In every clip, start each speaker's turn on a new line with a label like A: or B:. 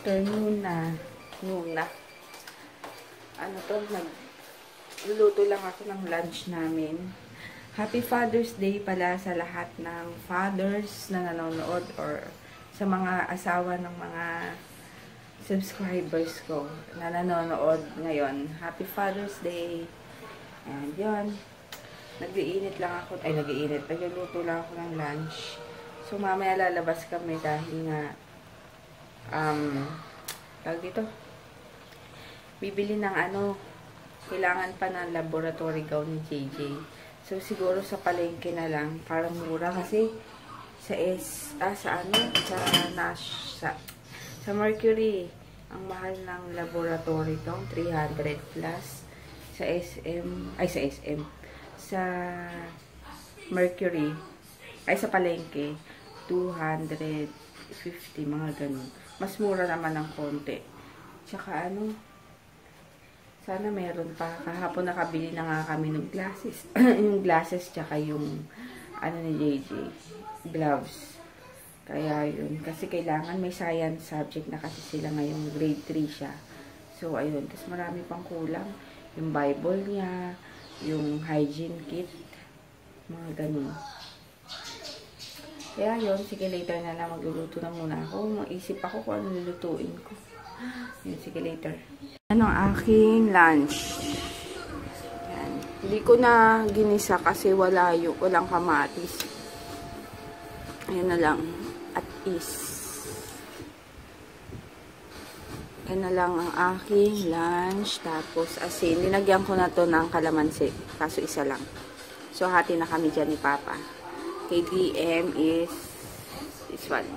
A: afternoon na. Ano to, nagluluto lang ako ng lunch namin. Happy Father's Day pala sa lahat ng fathers na nanonood or sa mga asawa ng mga subscribers ko na nanonood ngayon. Happy Father's Day. And yun, nagluluto lang ako ng lunch. So mamaya lalabas kami dahil nga tawag dito, bibili ng kailangan pa ng laboratory gown ni JJ. So siguro sa palengke na lang, parang mura kasi sa Mercury ang mahal ng laboratory gown, 300 plus. Sa Mercury sa palengke 250, mga ganun. Mas mura naman ng konti. Tsaka sana meron pa. Kahapon nakabili na nga kami ng glasses. Yung glasses tsaka yung ni JJ, gloves. Kaya yun. Kasi kailangan may science subject na kasi sila ngayong grade 3 siya. So ayun. Tapos marami pang kulang. Yung Bible niya, yung hygiene kit, mga ganun. Kaya yun, sige later na lang, magluluto na muna ako. Maisip ako kung ano lulutuin ko. Yun, sige later. Ano ang aking lunch? Yan. Hindi ko na ginisa kasi walang kamatis. Ayan na lang. At yan na lang ang aking lunch. Tapos asin. Linagyan ko na to ng kalamansi. Kaso isa lang. So hati na kami dyan ni Papa. Kay DM is this one.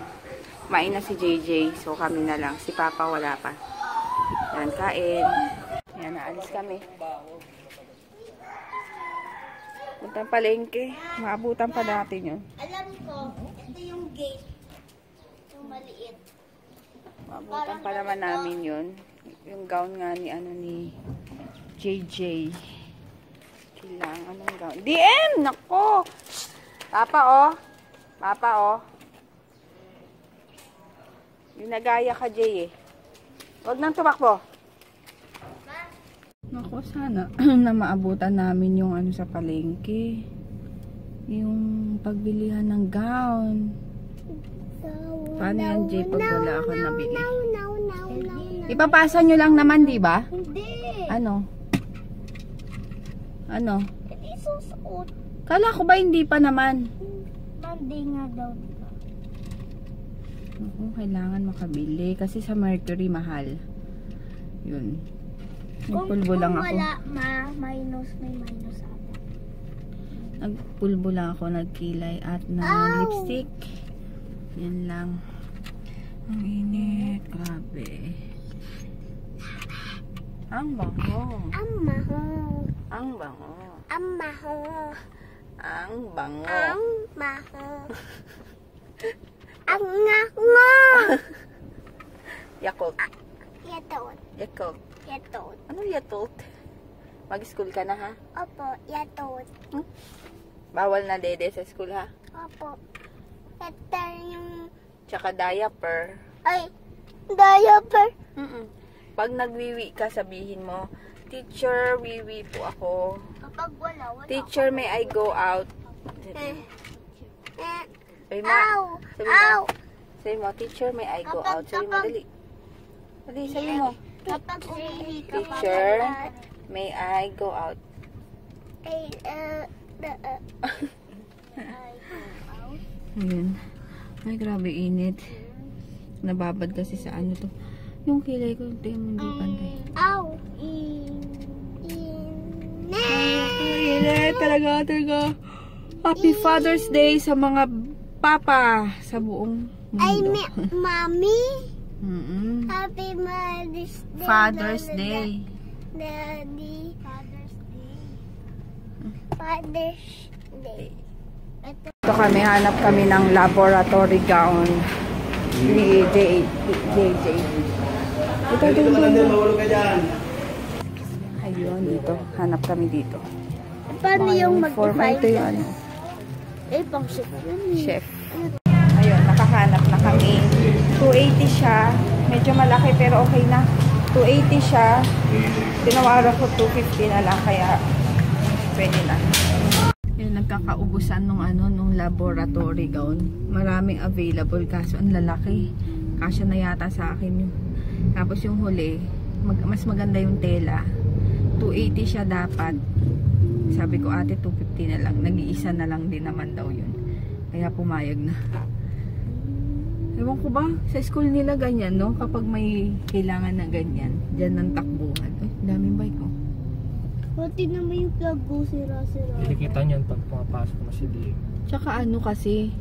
A: Kumain na si JJ. So kami na lang. Si Papa wala pa. Yan, kain. Yan, naalis kami. Puntang palengke. Maabutan pa natin yun.
B: Alam ko, ito yung gate. Yung maliit.
A: Maabutan pa naman namin yun. Yung gown nga ni JJ. Kailangan anong gown. DM! Nako! Papa, oh. Yung nagaya ka, Jay, eh. Huwag nang tumakbo. Nako, sana na maabutan namin yung sa palengke. Yung pagbilihan ng gown. Paano yan, Jay, pag wala ako nabili? Ipapasa nyo lang naman, di ba?
B: Hindi.
A: Ano?
B: Hindi susuot.
A: Kala ko ba hindi pa naman?
B: Monday nga daw.
A: Kailangan makabili. Kasi sa Mercury, mahal. Yun. Nagpulbo lang ako.
B: Kung wala, may minus ako.
A: Nagpulbo lang ako, nagkilay at lipstick. Yan lang. Ang init. Grabe. Ang bango.
B: Ang maho.
A: Ang bango.
B: Ang maho.
A: Ang bango.
B: Ang maho. Ang nga.
A: Yakult.
B: Yakult.
A: Yakult.
B: Yakult.
A: Ano Yakult? Mag-school ka na, ha?
B: Opo, yakult.
A: Bawal na dede sa school, ha?
B: Opo. Ito yung...
A: Tsaka diaper.
B: Ay, diaper.
A: Pag nagwiwi ka, sabihin mo, Teacher, wiwi po ako.
B: Kapag wala.
A: Teacher, may I go out? Sabi mo, sabi mo, Teacher, may I go out? Sabi mo, dali. Dali, sabi mo.
B: Kapag umihi ka,
A: Teacher, may I go out? Ayan. Ay, grabe init. Nababad kasi sa to. Yung kilay ko, hindi pantay. Init talaga. Happy Father's Day sa mga papa sa buong mundo.
B: Mommy.
A: Happy
B: Father's Day.
A: Father's Day.
B: Daddy. Father's Day.
A: Ito kami, hanap kami ng laboratory gown ni JJ. Ito. Ayun, dito. Hanap kami dito.
B: Paano yung
A: mag-define? Ito yung
B: pang chef yun.
A: Chef. Ayun, nakahanap na kami. 280 siya. Medyo medyo malaki pero okay na. 280 siya. Tinawaran ko 250 na lang kaya pwede na. Yung nagkakaubusan nung laboratory gown. Maraming available kaso ang lalaki. Kasya na yata sa akin yun. Tapos yung huli, mas maganda yung tela. 280 siya dapat. Sabi ko ate 250 na lang. Nag-iisa na lang din naman daw yun. Kaya pumayag na. Ewan ko ba, sa school nila ganyan, no? Kapag may kailangan na ganyan, dyan ng takbuhan. Ay, daming bike, oh.
B: Pati naman yung plug ko, sira-sira.
C: Nakikita niyan pag pumapasok na si Diego.
A: Tsaka ano kasi,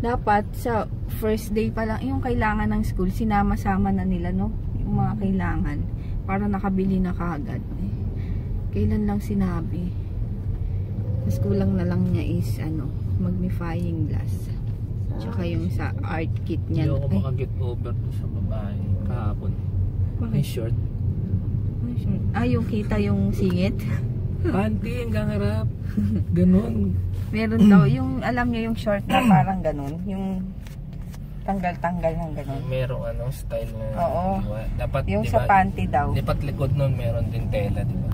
A: dapat sa first day pa lang, yung kailangan ng school, sinama-sama na nila, no? Yung mga kailangan, para nakabili na kaagad. Eh, kailan lang sinabi? Mas kulang na lang niya is, magnifying glass. Tsaka yung sa art kit niya.
C: Hindi ako makaget over sa babae kahapon. May short.
A: Yung kita yung singit.
C: Panty hanggang harap. Ganon.
A: Meron daw, yung alam niyo yung short na parang ganon. Yung tanggal-tanggal ng ganon.
C: Merong style na.
A: Oo.
C: Dapat,
A: yung
C: diba,
A: sa panty daw.
C: Dapat likod nun meron din tela, di ba?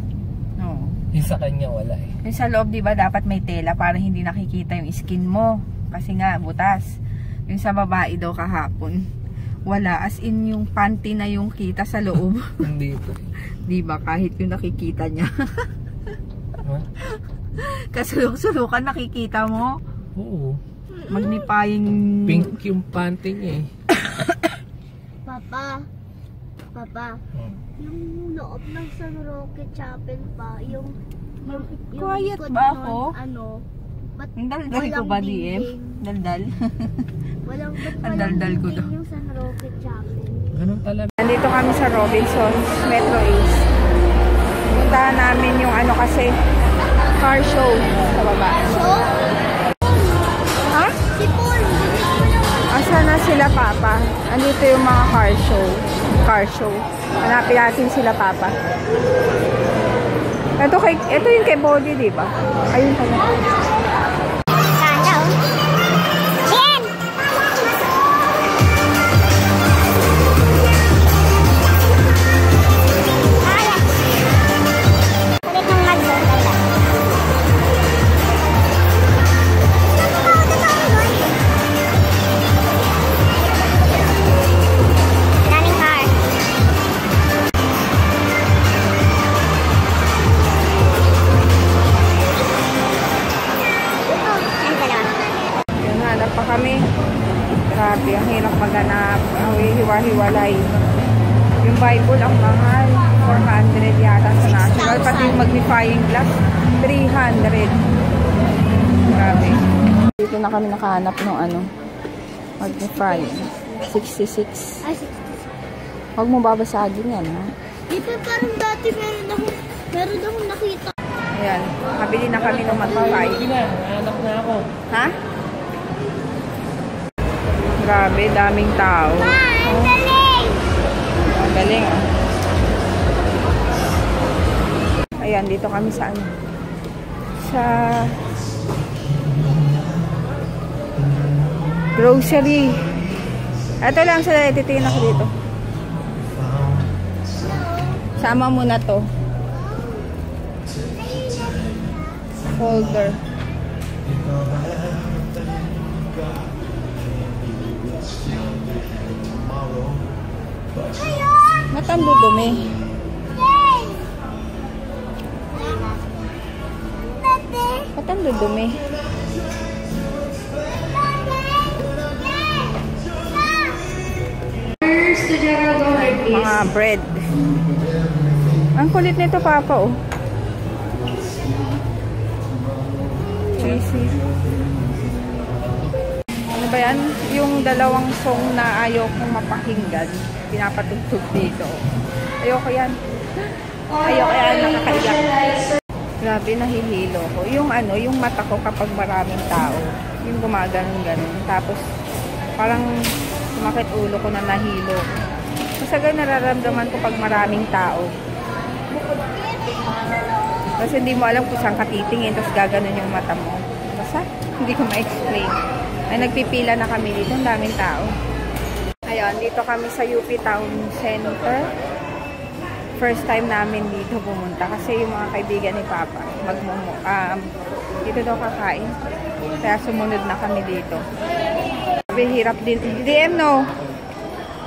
A: Oo.
C: Yung sa kanya wala eh.
A: Yung sa loob, di ba, dapat may tela para hindi nakikita yung skin mo. Kasi nga, butas. Yung sa babae daw kahapon, wala. As in, yung panty na yung kita sa loob.
C: Nandito.
A: Di ba? Kahit yung nakikita niya.
C: Huh?
A: Kasulok-sulukan nakikita mo.
C: Oo.
A: Magnifying...
C: Pink yung panty niya eh.
B: Papa, yung loob ng San Roque Chapel pa, yung
A: Quiet
B: likod
A: ba
B: nun,
A: ako?
B: Ba't
A: Daldal ko ba, DM? Daldal?
B: Walang
A: Ang daldal ko daw.
B: yung San Roque Chapel.
C: Ganun talaga.
A: Nandito kami sa Robinsons Metro East. Puntahan namin yung kasi car show sa baba.
B: So,
A: Ha?
B: si Paul,
A: Asa na sila Papa? Andito yung mga car show. Hanapin natin sila Papa. Ito yung kay Body, di ba? Ayun pala. Grabe, ang hirap maghanap. Hiwa-hiwalay. Yung Bible ang mahal. 400 yata sa national. Pati yung magnifying glass, 300. Grabe. Dito na kami nakahanap ng magnifying. 66.
B: Ay,
A: Huwag mo babasagin yan, ha?
B: dito parang dati meron akong nakita.
A: Ayan, kabili na kami ng magnifying.
C: Anak na ako.
A: Ha? Grabe, daming tao.
B: Ang galing!
A: Ang galing, ah. Ayan, dito kami sa sa grocery. Ito lang sila, titingin ako dito. Sama mo na to. Folder. Matang dudumi. Matang dudumi. Mga bread. Ang kulit nito, Papa, oh. Cheesy. Ano ba yan? Yung dalawang song na ayaw kong mapakinggan. Pinapatugtog dito. Ayoko yan. Ayoko yan. Nakakaiyak. Grabe, nahihilo ko. Yung mata ko kapag maraming tao. Yung gumaganon-ganon. Tapos, parang sumakit ulo ko na nahilo. Masagay nararamdaman ko pag maraming tao. Kasi hindi mo alam kung saan ka titingin. Tapos gaganon yung mata mo. Basta, hindi ko ma-explain. Ay, nagpipila na kami dito. Ang daming tao. Ayan, dito kami sa UP Town Center. First time namin dito pumunta kasi yung mga kaibigan ni Papa dito daw kakain. Kaya sumunod na kami dito. Sabi, hirap din. DM no.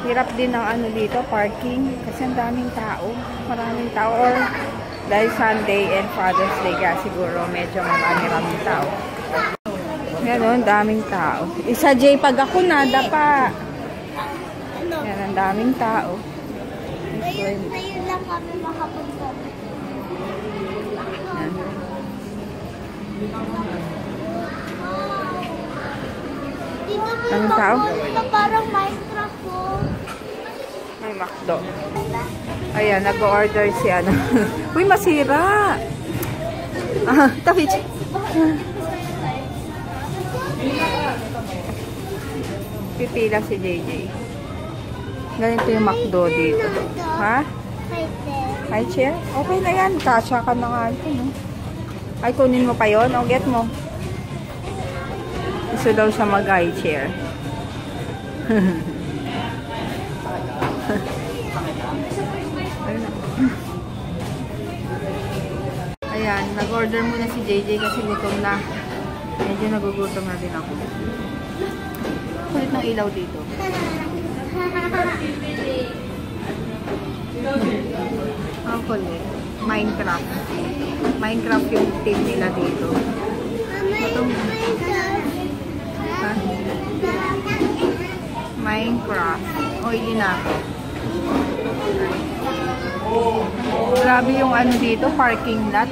A: Hirap din ng ano dito, parking. Kasi ang daming tao. Maraming tao. Or dahil Sunday and Father's Day kaya siguro medyo maraming tao. Yan o, daming tao. Isa J, pag ako nada pa. Yan, ang daming tao.
B: Ngayon lang kami makapunta.
A: Yan. Daming tao?
B: Parang Minecraft po.
A: May McDo. Ayan, nag-order si ano. Uy, masira! Tabi. Pipila si JJ. Ganito yung McDo dito. Ha? High chair? Okay na yan. Kasha ka na nga ito, no? Ay, kunin mo pa yun? O, get mo. Gusto daw siya mag-high chair. Ayan, nag-order muna si JJ kasi gutom na. Medyo nagugutom na din ako. Kulit ng ilaw dito. Ang kulit. Minecraft. Minecraft yung team nila dito. Ha? Minecraft. Oily na ako. Grabe yung ano dito, parking lot.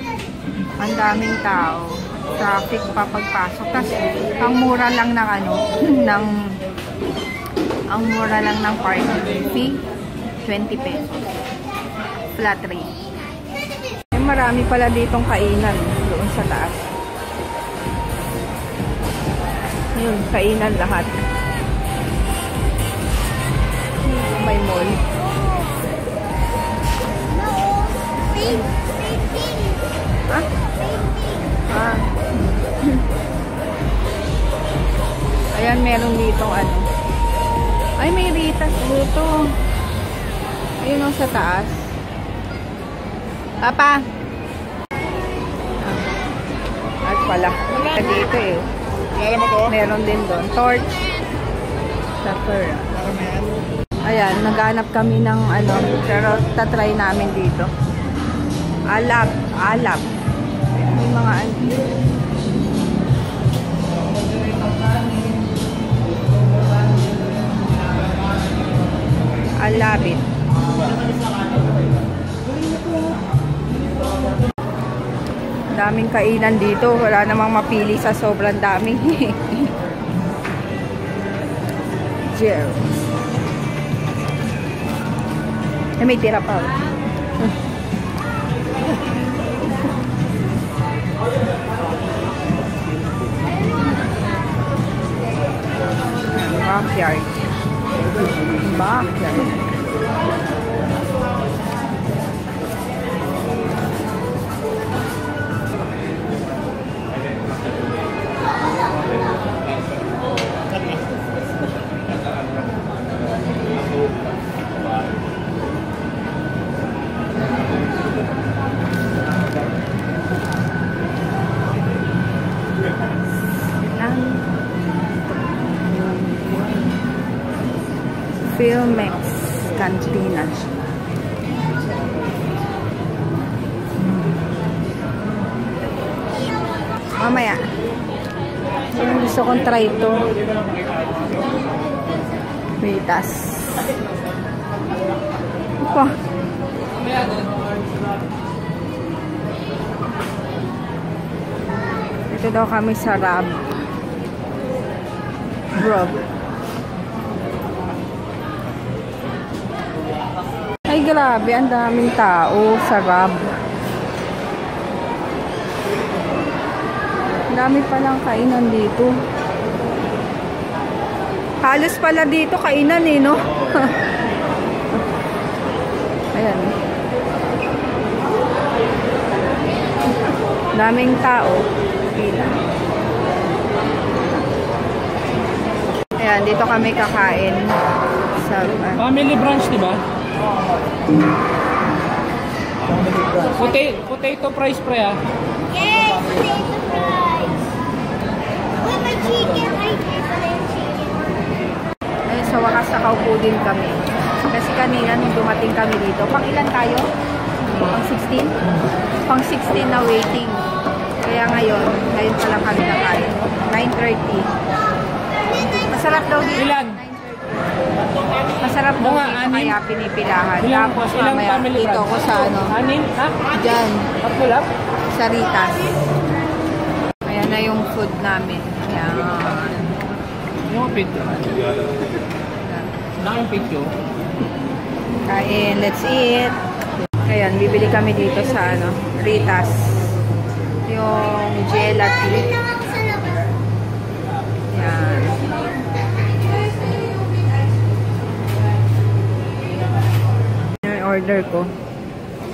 A: Ang daming tao. Traffic pa pagpasok. Tapos, ang mura lang ng ano, ang mura lang ng parking fee, 20 pesos. Flat rate. Ay, marami pala ditong kainan doon sa taas. Yun, kainan lahat. May mall. Ha? Ah. Ayan, meron dito ano. Ay, may ritas dito. Ayun o sa taas. Papa. At pala. Dito eh. Meron din doon. Torch. Supper. Ayan, naghanap kami ng ano. Pero tatry namin dito. Alap. Alap. May mga ano. Alabit. Daming kainan dito. Wala namang mapili sa sobrang dami. Jerry. May tira pa. Backyard. Backyard. Filmex Cantina. Mamaya. Gusto kong try ito. Ritas. Opa. Ito daw kami sa Rab. Rob. Ay, grabe. Ang daming tao sa Rab. Dami palang kainan dito. Halos pala dito kainan eh, no? Ayan. Daming tao. Pila. Ayan, dito kami kakain sa...
C: Family brunch, di ba? Potato fries pre ah.
B: Yes, potato fries. With my chicken. I did pala yung chicken.
A: Ayun, sa wakas nakaupo din kami. Kasi kanina nung dumating kami dito, pang ilan tayo? Pang 16? Pang 16 na waiting. Kaya ngayon pa lang kami nakain. 9:30. Masarap daw dito.
C: Ilan?
A: Masarap daw
C: Mga
A: dito
C: anim?
A: kaya pinipilahan.
C: Ilang-
A: Tapos
C: ilang
A: mamaya
C: family
A: dito
C: brunch?
A: ko sa ano,
C: Anin? Ha?
A: dyan,
C: Tatlo lang?
A: sa Ritas. Ayan na yung food namin. Ayan.
C: Yung picture. Na yung picture.
A: Kain, let's eat. Ayan, bibili kami dito sa ano, Ritas. Yung gelatin.
B: Sa labas.
A: Ayan. Yung order ko.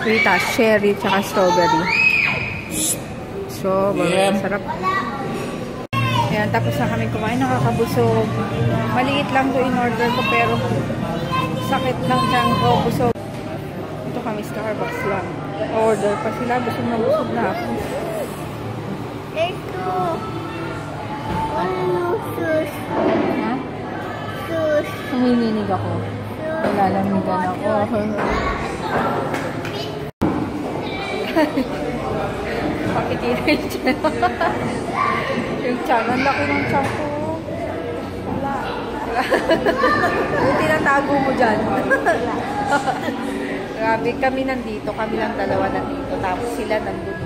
A: Ritas, cherry, tsaka strawberry. So,
C: Yeah.
A: sarap. Ayan, tapos na kami kumain. Nakakabusog. Maliit lang to in order ko, pero sakit lang siyang ko. Busog. Ito kami, Starbucks lang. Order pa sila. Busog na ako.
B: Ito. Ano, sus.
A: Ha?
B: Sus.
A: Humininig ako. Nalalamigan ako. Pakikita yung tiyan. Yung tiyan. Ang laki ng tiyan ko. Wala. Yung tinatago mo dyan. Grabe, kami nandito. Kami lang dalawa nandito. Tapos sila nandun.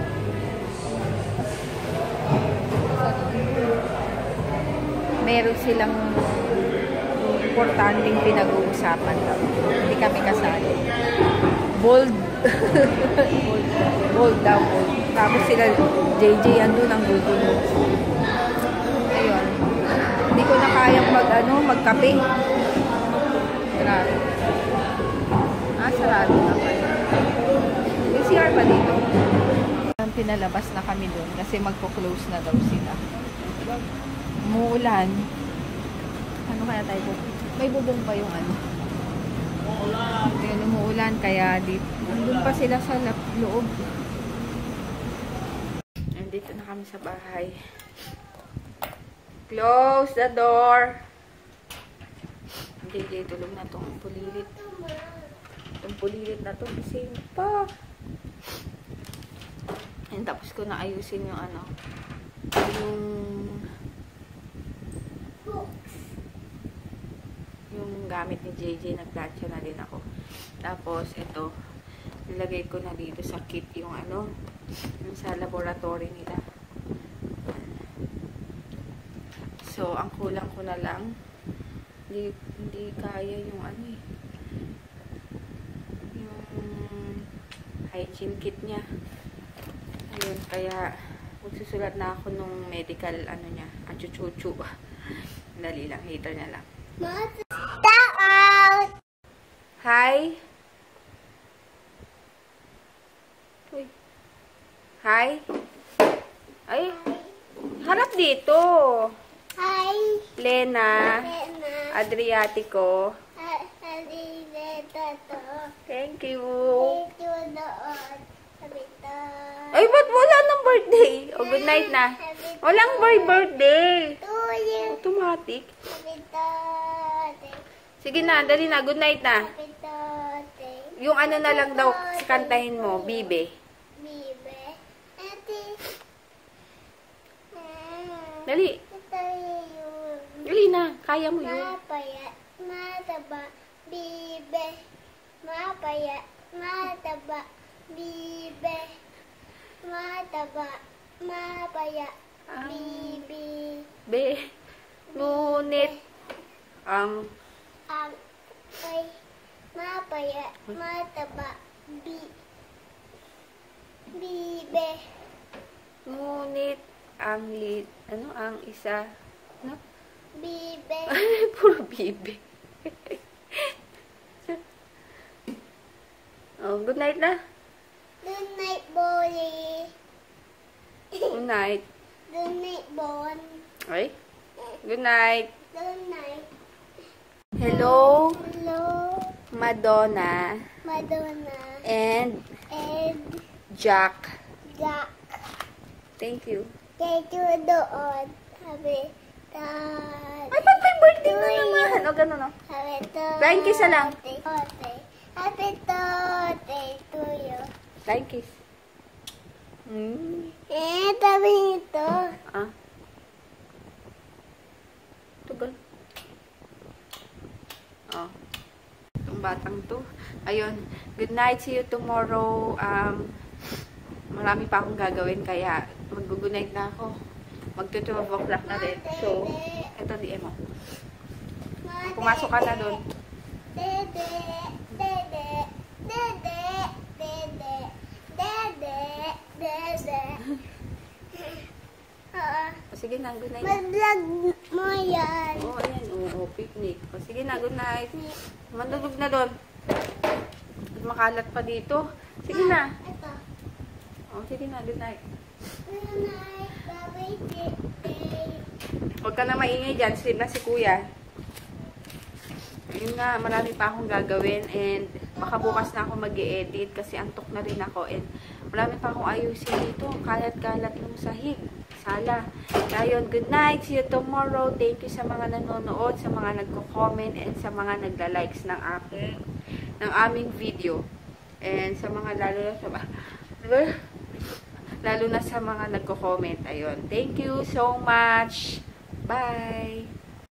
A: Meron silang importanteng pinag-uusapan daw. Hindi kami kasali. Bold. Bold daw. Bold. Tapos sila, JJ, andun ang gugulo. Ayun. Hindi ko na kayang magkape. Grabe. Sarado na kayo. May CR ba dito? Pinalabas na kami doon kasi magpo-close na daw sila. Umuulan. Ano kaya tayo po? May bubong pa yung ano. Ayun, umuulan kaya dito. Nandun pa sila sa loob. Nandito na kami sa bahay. Close the door. Hindi, tulog na itong pulilit. Itong pulilit na itong gising pa. And tapos ko na ayusin yung ano. Yung gamit ni JJ, nagplatcha na din ako. Tapos, ito, nilagay ko na dito sa kit yung ano, yung sa laboratory nila. So, ang kulang ko na lang, hindi kaya yung ano eh, yung hygiene kit niya. Ayun, kaya, magsusulat na ako nung medical, ano niya, achuchuchu. Dali lang, hater na lang.
B: Out.
A: Hi. Uy. Hi. Ay. Harap dito.
B: Hi.
A: Lena.
B: Lena.
A: Adriatico.
B: Halileta to.
A: Thank you.
B: Ito doon. Sabito.
A: Ay, ba't wala ng birthday? O, good night na. Walang birthday.
B: Tuyo.
A: Automatic.
B: Sabito.
A: Sige na, dali na. Good night na.
B: Sabito.
A: Yung ano na lang daw, kantahin mo, Bibe.
B: Bibe. Ate.
A: Dali.
B: Ito yung
A: Dali na. Kaya mo yun.
B: mapaya. Mataba. Bibe. Mapaya. Mataba. Bibe. Mataba. Mapaya. Bibi.
A: Be. Ngunit. Ang.
B: Ay. Mapaya. Mataba. Bibe.
A: Ngunit. Ang ang isa. No?
B: Bibe.
A: Puro Bibe. Oh, good night na.
B: Good night, boy.
A: Good night.
B: Good night, Bon.
A: Ay. Good night.
B: Good night.
A: Hello.
B: Hello.
A: Madonna, and Jack.
B: Jack.
A: Thank you.
B: Thank you doon. Sabi,
A: Ay, ba't may birthday na naman? O, ganun, no?
B: Sabi to.
A: Flying kiss na lang.
B: Happy birthday to you.
A: Flying kiss.
B: Sabi nito.
A: Ah. Tugal. Oh. Itong batang to. Ayun. Good night. See you tomorrow. Marami pa akong gagawin kaya mag-good night na ako. Mag-12 o'clock na rin. So, ito DM mo. Pumasok ka na doon.
B: Dede, dede, dede, dede, dede, dede.
A: Sige na, good night.
B: Mag-vlog mo yan.
A: Oh, ayan. Oo, picnic. O, sige na, good night. Mandulog na doon. At makalat pa dito. Sige na.
B: Ito.
A: O, sige na, good night.
B: Good night. Bye-bye, birthday.
A: Huwag ka na maingay dyan. Sleep na si kuya. Yun nga, marami pa akong gagawin and baka bukas na ako mag-i-edit kasi antok na rin ako and marami pa akong ayusin dito. Kalat-kalat ng sahig. Sala. Kaya yun, good night. See you tomorrow. Thank you sa mga nanonood, sa mga nagko-comment and sa mga nagla-likes ng aming video. And sa mga lalo na sa mga nagko-comment. Ayun. Thank you so much. Bye.